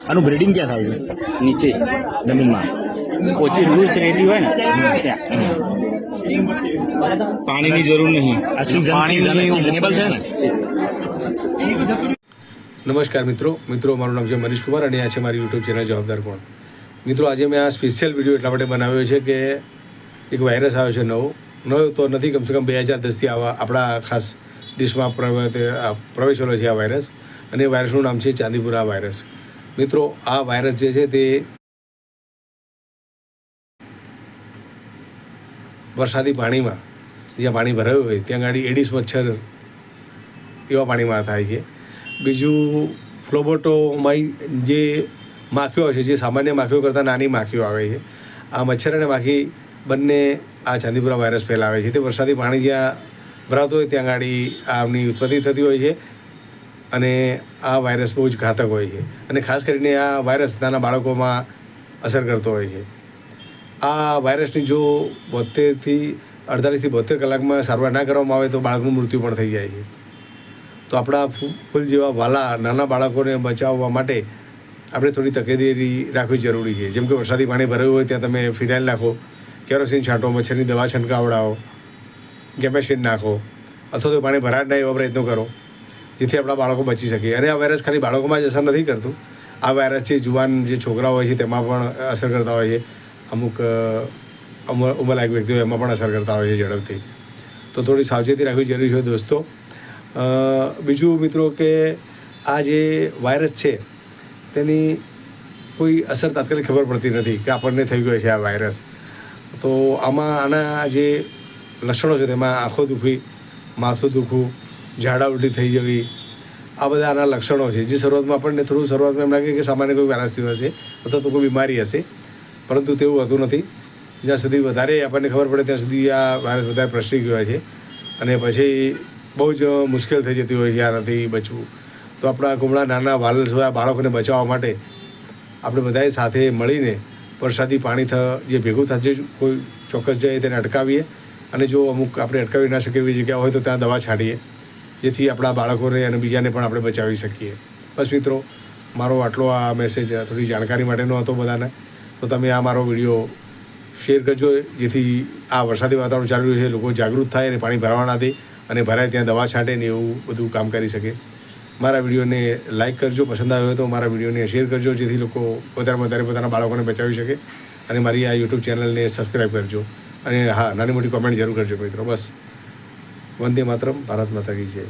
આનું બ્રીડિંગ ક્યાં થાય છે? નીચે જમીનમાં ઓછી લૂઝ રેતી હોય ને ત્યાં. પાણીની જરૂર નહીં. આ સિઝનેબલ છે ને? નમસ્કાર મિત્રો, મારું નામ છે મનીષ કુમાર અને આ છે મારી યુટ્યુબ ચેનલ જવાબદાર કોણ. મિત્રો, આજે મેં આ સ્પેશિયલ વિડીયો એટલા માટે બનાવ્યો છે કે એક વાયરસ આવ્યો છે નવો તો નથી, કમસે કમ 2010થી આપણા ખાસ દેશમાં પ્રવેશેલો છે આ વાયરસ, અને એ વાયરસનું નામ છે ચાંદીપુરા વાયરસ. મિત્રો, આ વાયરસ જે છે તે વરસાદી પાણીમાં જ્યાં પાણી ભરાયું હોય ત્યાં ગાડી એડિસ મચ્છર એવા પાણીમાં થાય છે. બીજું ફ્લોબોટોમાઈ જે માખીઓ છે, જે સામાન્ય માખીઓ કરતાં નાની માખીઓ આવે છે, આ મચ્છર અને માખી બંને આ ચાંદીપુરા વાયરસ ફેલાવે છે. તે વરસાદી પાણી જ્યાં ભરાતું હોય ત્યાં ગાડી આમની ઉત્પત્તિ થતી હોય છે, અને આ વાયરસ બહુ જ ઘાતક હોય છે, અને ખાસ કરીને આ વાયરસ નાના બાળકોમાં અસર કરતો હોય છે. આ વાયરસની જો 48 થી 72 કલાકમાં સારવાર ના કરવામાં આવે તો બાળકનું મૃત્યુ પણ થઈ જાય છે. તો આપણા ફૂલ જેવા વાલા નાના બાળકોને બચાવવા માટે આપણે થોડી તકેદારી રાખવી જરૂરી છે. જેમ કે વરસાદી પાણી ભરાયું હોય ત્યાં તમે ફિનાઇલ નાખો, કેરોસીન છાંટો, મચ્છરની દવા છંટકાવડાવો, ગેમેશિન નાખો, અથવા તો પાણી ભરાય ના એવા પ્રયત્નો કરો જેથી આપણા બાળકો બચી શકે. અને આ વાયરસ ખાલી બાળકોમાં જ અસર નથી કરતું, આ વાયરસ છે જુવાન જે છોકરાઓ હોય છે તેમાં પણ અસર કરતા હોય છે, અમુક ઉંમરલાયક વ્યક્તિઓ એમાં પણ અસર કરતા હોય છે ઝડપથી. તો થોડી સાવચેતી રાખવી જરૂરી છે દોસ્તો. બીજું મિત્રો કે આ જે વાયરસ છે તેની કોઈ અસર તાત્કાલિક ખબર પડતી નથી કે આપણને થઈ ગયો છે આ વાયરસ. તો આના જે લક્ષણો છે તેમાં આંખો દુખવી, માથું દુખવું, ઝાડા ઉલટી થઈ જવી, આ બધા આના લક્ષણો છે, જે શરૂઆતમાં આપણને શરૂઆતમાં એમ લાગે કે સામાન્ય કોઈ વાયરસ થયો હશે અથવા તો કોઈ બીમારી હશે, પરંતુ તેવું હોતું નથી. જ્યાં સુધી વધારે આપણને ખબર પડે ત્યાં સુધી આ વાયરસ વધારે પ્રસરી ગયો છે, અને પછી બહુ જ મુશ્કેલ થઈ જતી હોય છે આનાથી બચવું. તો આપણા કુમળા નાના વાલા બાળકોને બચાવવા માટે આપણે બધાએ સાથે મળીને વરસાદી પાણી જે ભેગું થશે કોઈ ચોક્કસ જગ્યાએ તેને અટકાવીએ, અને જો અમુક આપણે અટકાવી ના શકીએ એવી જગ્યા હોય તો ત્યાં દવા છાંટીએ, જેથી આપણા બાળકોને અને બીજાને પણ આપણે બચાવી શકીએ. બસ મિત્રો, મારો આટલો આ મેસેજ થોડી જાણકારી માટેનો હતો બધાને. તો તમે આ મારો વિડીયો શેર કરજો, જેથી આ વરસાદી વાતાવરણ ચાલી રહ્યું છે, લોકો જાગૃત થાય અને પાણી ભરાવા ના દે, અને ભરાય ત્યાં દવા છાંટે ને એવું બધું કામ કરી શકે. મારા વિડીયોને લાઇક કરજો, પસંદ આવ્યો હોય તો મારા વિડીયોને શેર કરજો, જેથી લોકો વધારેમાં વધારે પોતાના બાળકોને બચાવી શકે. અને મારી આ યુટ્યુબ ચેનલને સબસ્ક્રાઈબ કરજો, અને હા, નાની મોટી કોમેન્ટ જરૂર કરજો મિત્રો. બસ, વંદે માતરમ, ભારત માતા કી જય.